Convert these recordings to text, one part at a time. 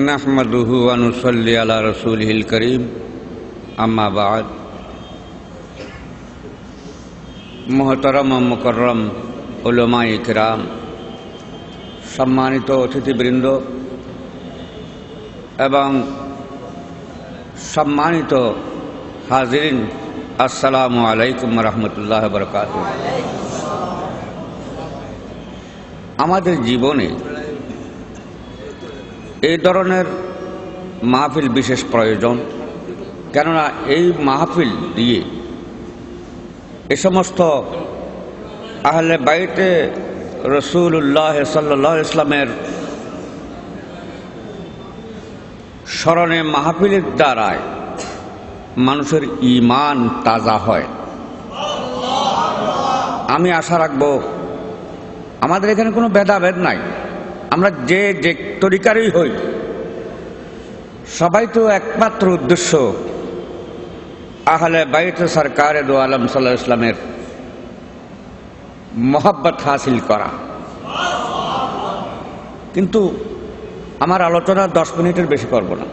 নাহমাদুহু ওয়া নুসাল্লি আলা রাসূলিহিল কারীম, আম্মা বা'দ। মুহতারাম ও মুকাররম উলামায়ে কিরাম, সম্মানিত অতিথিবৃন্দ এবং সম্মানিত হাজিরিন, আসসালামু আলাইকুম ওয়া রাহমাতুল্লাহি ওয়া বারাকাতুহু। আমাদের জীবনে এই ধরনের মাহফিল বিশেষ প্রয়োজন, কেননা এই মাহফিল দিয়ে এ সমস্ত আহলে বাইতে রাসূলুল্লাহ সাল্লাল্লাহু আলাইহি ওয়াসাল্লামের স্মরণে মাহফিলের দ্বারায় মানুষের ঈমান তাজা হয়। আমি আশা রাখব আমাদের এখানে কোনো ভেদাভেদ নাই, আমরা যে যে তরিকারই হই, সবাই তো একমাত্র উদ্দেশ্য আহলে বাইতে সরকারে দো আলম সাল্লাল্লাহু আলাইহি ওয়াসাল্লামের মহব্বত হাসিল করা। কিন্তু আমার আলোচনা 10 মিনিটের বেশি করব না,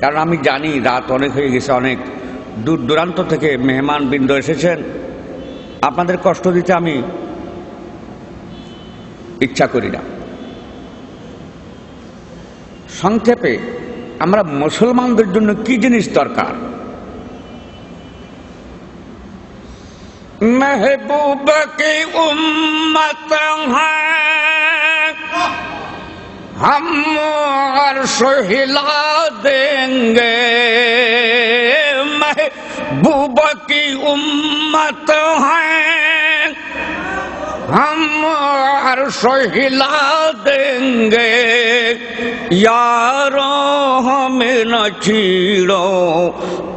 কারণ আমি জানি রাত অনেক হয়ে গেছে, অনেক দূর দূরান্ত থেকে মেহমান বৃন্দ এসেছেন, আপনাদের কষ্ট দিতে আমি ইচ্ছা করি না। সংক্ষেপে আমরা মুসলমানদের জন্য কি জিনিস দরকার? महबूब की उम्मत है, हम अर्श हिला देंगे। महबूब की उम्मत है, हम अर्श हिला देंगे। यारों हमें न छीड़ो,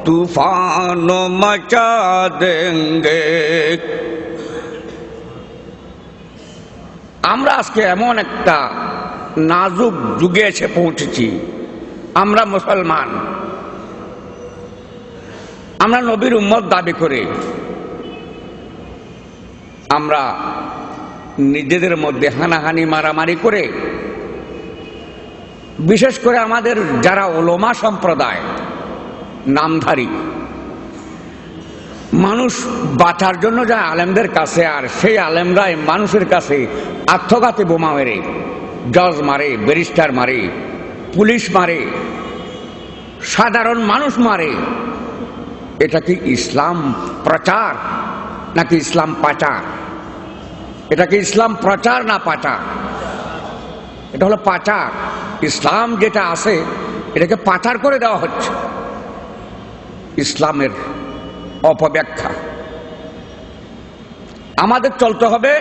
तूफान मचा देंगे। আমরা আজকে এমন একটা নাজুক যুগে এসে পৌঁছেছি। আমরা মুসলমান, আমরা নবীর উম্মত দাবি করে আমরা নিজেদের মধ্যে হানাহানি মারামারি করে, বিশেষ করে আমাদের যারা উলামা সম্প্রদায় নামধারী মানুষ, বাঁচার জন্য যায় আলেমদের কাছে, আর সেই আলেমরাই মানুষের কাছে আত্মঘাতী বোমা মেরে, জজ মারে, ব্যারিস্টার মারে, পুলিশ মারে, সাধারণ মানুষ মারে। এটা কি ইসলাম প্রচার নাকি ইসলাম পাচার? এটা কি ইসলাম প্রচার না পাচার? এটা হলো পাচার। ইসলাম যেটা আছে এটাকে পাচার করে দেওয়া হচ্ছে, ইসলামের অপব্যাখ্যা। আমাদের চলতে হবে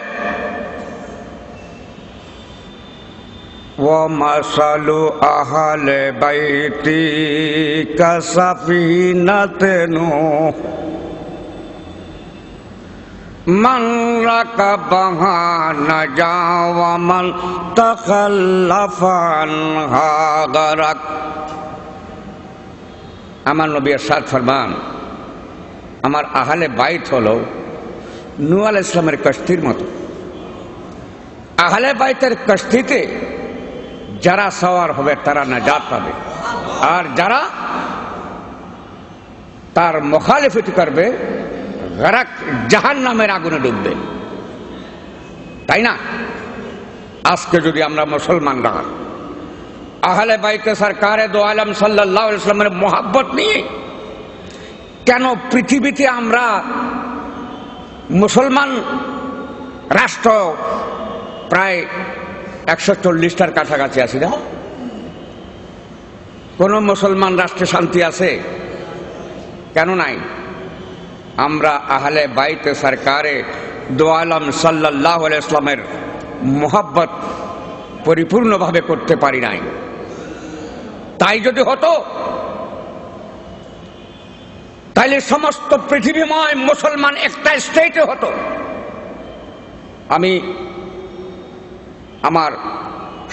ওয়ামাসালু আহলে বাইতি কাসাফিনাতে নূহ মান রাকাবাহা নাজা ওয়া মান তাখাল্লাফা আনহা গারাক। আমার নবী ইরশাদ ফরমান, আমার আহলে বাইত হলো নূহ আলাইহিস সালামের কশতির মতো। আহলে বাইতের কশতিতে যারা সওয়ার হবে তারা নাজাত পাবে, আর যারা তার মুখালিফত করবে গরাক, জাহান্নামের আগুনে ডুববে। তাই না? আজকে যদি আমরা মুসলমানরা আহলে বাইতে সরকারে দো আলম সাল্লাল্লাহু আলাইহি ওয়াসাল্লামের মহব্বত নিয়ে কেন পৃথিবীতে আমরা মুসলমান রাষ্ট্র প্রায় 140টার কাছাকাছি আছি না? কোন মুসলমান রাষ্ট্রে শান্তি আছে? কেন নাই? আমরা আহলে বাইতে সরকারে দো আলম সাল্লাল্লাহু আলাইহি ওয়াসাল্লামের মহব্বত পরিপূর্ণভাবে করতে পারি নাই। তাই যদি হতো তাইলে সমস্ত পৃথিবীময় মুসলমান একটা স্টেটে হতো। আমি আমার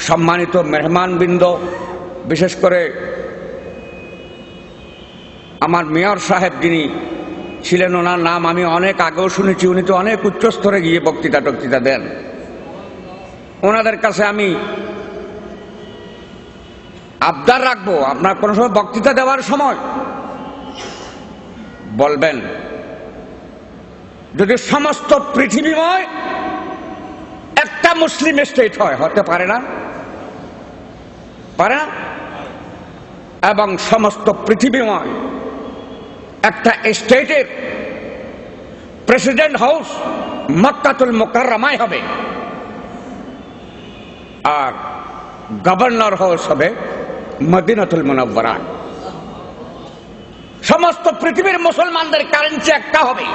সম্মানিত মেহমানবৃন্দ, বিশেষ করে আমার মেয়র সাহেব যিনি ছিলেন, ওনার নাম আমি অনেক আগেও শুনেছি, উনি তো অনেক উচ্চস্তরে গিয়ে বক্তৃতা দেন। ওনাদের কাছে আমি আবদার রাখবো, আপনার কোনো সময় বক্তৃতা দেওয়ার সময় বলবেন যদি সমস্ত পৃথিবীময় একটা মুসলিম স্টেট হয়, হতে পারে না, পারে না, এবং সমস্ত পৃথিবীময় একটা স্টেটের প্রেসিডেন্ট হাউস মক্কাতুল মুকাররমায় হবে আর গভর্নর হাউস হবে মদিনাতুল মুনাওয়ারা। সমস্ত পৃথিবীর মুসলমানদের কারেন্সি একটা হবে,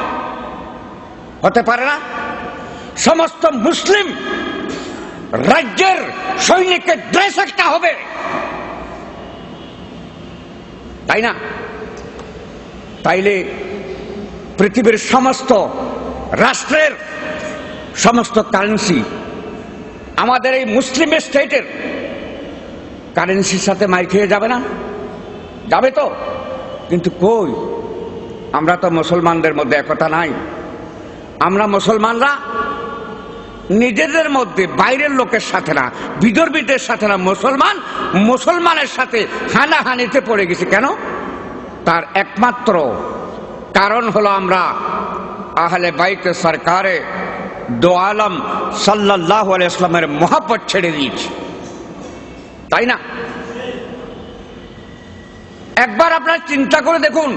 হতে পারে না? সমস্ত মুসলিম রাজ্যের সৈনিকের ড্রেস একটা হবে, তাই না? তাইলে পৃথিবীর সমস্ত রাষ্ট্রের সমস্ত কারেন্সি আমাদের এই মুসলিম স্টেটের কারেন্সির সাথে মার খেয়ে যাবে না? যাবে তো। কিন্তু কই, আমরা তো মুসলমানদের মধ্যে একতা নাই। আমরা মুসলমানরা নিজেদের মধ্যে, বাইরের লোকের সাথে না, বিদর্ভীদের সাথে না, মুসলমানের সাথে হানাহানিতে পড়ে গেছি। কেন? তার একমাত্র কারণ হলো আমরা আহলে বাইতে সরকারে দো আলম সাল্লাল্লাহু আলাইহি ওয়াসাল্লামের মহব্বত ছেড়ে দিয়েছি, তাই না? একবার আপনারা চিন্তা করে দেখুন,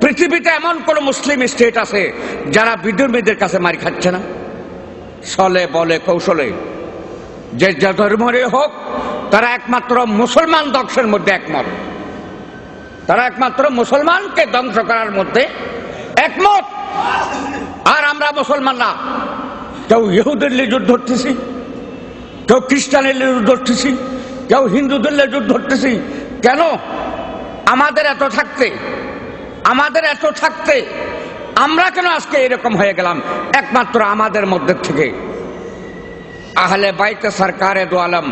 পৃথিবীতে এমন কোন মুসলিম স্টেট আছে যারা বিধর্মীদের কাছে মার খাচ্ছে না? ছলে বলে কৌশলে যে ধর্মেরই হোক, তারা একমাত্র মুসলমান ধ্বংসের মধ্যে একমত। তারা একমাত্র মুসলমানকে ধ্বংস করার মধ্যে একমত। আর আমরা মুসলমানরা কেউ ইহুদের লিয়ে যুদ্ধ ধরতেছি, কেউ খ্রিস্টানের লিয়ে যুদ্ধ ধরতেছি, কেউ হিন্দুদের লিয়ে যুদ্ধ ধরতেছি। কেন? আমাদের এত থাকতে আমরা কেন আজকে এরকম হয়ে গেলাম? একমাত্র আমাদের মধ্যে থেকে আহলে বাইতে সরকারে দো আলম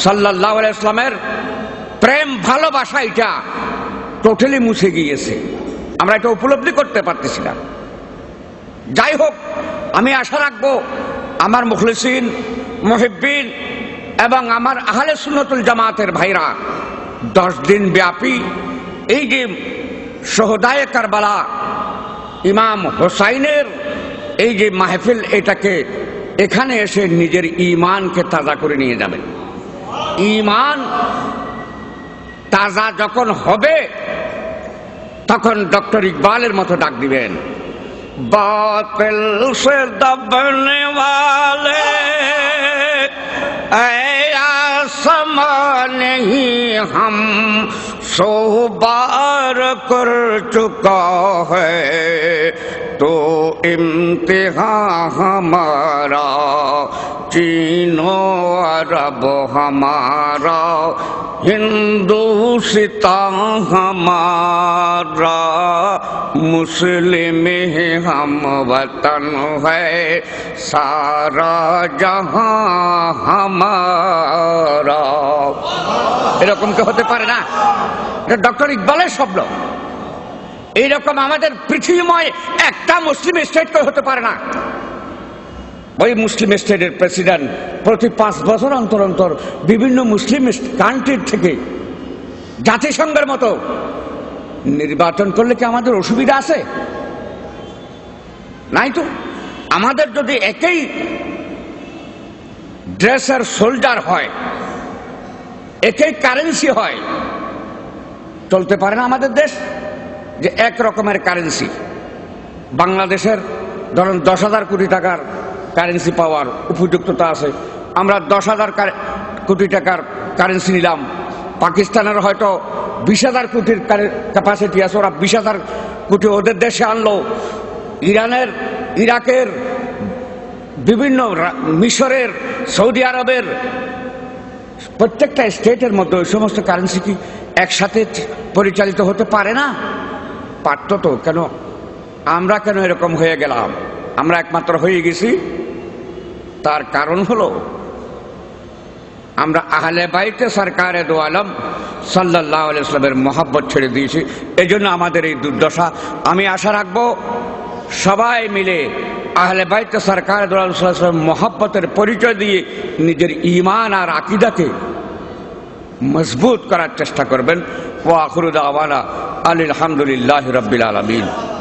সাল্লাল্লাহু আলাইহি ওয়াসাল্লামের প্রেম ভালোবাসা এটা টোটালি মুছে গিয়েছে। আমরা এটা উপলব্ধি করতে পারতেছি না। যাই হোক, আমি আশা রাখবো আমার মুখলিসিন, মুহিব্বিন এবং আমার আহলে সুন্নতুল জামাতের ভাইরা 10 দিন ব্যাপী এই যে শহদায়ে কারবালা ইমাম হোসাইনের এই যে মাহফিল, এটাকে এখানে এসে নিজের ঈমানকে তাজা করে নিয়ে যাবেন। ঈমান তাজা যখন হবে তখন ডক্টর ইকবালের মতো ডাক দিবেন, বাতিল সে দবনে ওয়ালে आसमां नहीं हम सौ बार कर चुका है तो इम्तिहान हमारा चीनो अरब हमारा हिंदुस्तान हमारा मुस्लिम हम वतन है सारा जहां हमारा। এরকম কি হতে পারে না? এটা ডক্টর ইকবালের শব্দ। এইরকম আমাদের পৃথিবীময় একটা মুসলিম স্টেট হতে পারে না। ওই মুসলিম স্টেটের প্রেসিডেন্ট প্রতি 5 বছর অন্তর অন্তর বিভিন্ন মুসলিম কান্ট্রির থেকে জাতিসংঘের মতো নির্বাচন করলে কি আমাদের অসুবিধা আছে? নাই তো। আমাদের যদি একই ড্রেসের সোল্ডার হয়, একই কারেন্সি হয়, চলতে পারে না আমাদের দেশ। যে এক রকমের কারেন্সি, বাংলাদেশের ধরুন 10,000 কোটি টাকার কারেন্সি পাওয়ার উপযুক্ততা আছে, আমরা 10,000 কোটি টাকার কারেন্সি নিলাম। পাকিস্তানের হয়তো 20,000 কোটির ক্যাপাসিটি আছে, ওরা 20,000 কোটি ওদের দেশে আনলো। ইরানের, ইরাকের, বিভিন্ন মিশরের, সৌদি আরবের প্রত্যেকটা স্টেটের মধ্যে ওই সমস্ত কারেন্সি কি একসাথে পরিচালিত হতে পারে না? পারত তো। কেন আমরা কেন এরকম হয়ে গেলাম? আমরা একমাত্র হয়ে গেছি। তার কারণ হলো আমরা আহলে বাইতে সরকারে দো আলম সাল্লাল্লাহু আলাইহি ওয়াসাল্লামের মহব্বত ছেড়ে দিয়েছি। এই জন্য আমাদের এই দুর্দশা। আমি আশা রাখবো সবাই মিলে আহলে বাইতে সরকারে দো আলম মহব্বতের পরিচয় দিয়ে নিজের ঈমান আর আকীদাকে মজবুত করার চেষ্টা করবেন। ওয়া আখিরু দাওয়ানা আলহামদুলিল্লাহি রাব্বিল আলামিন।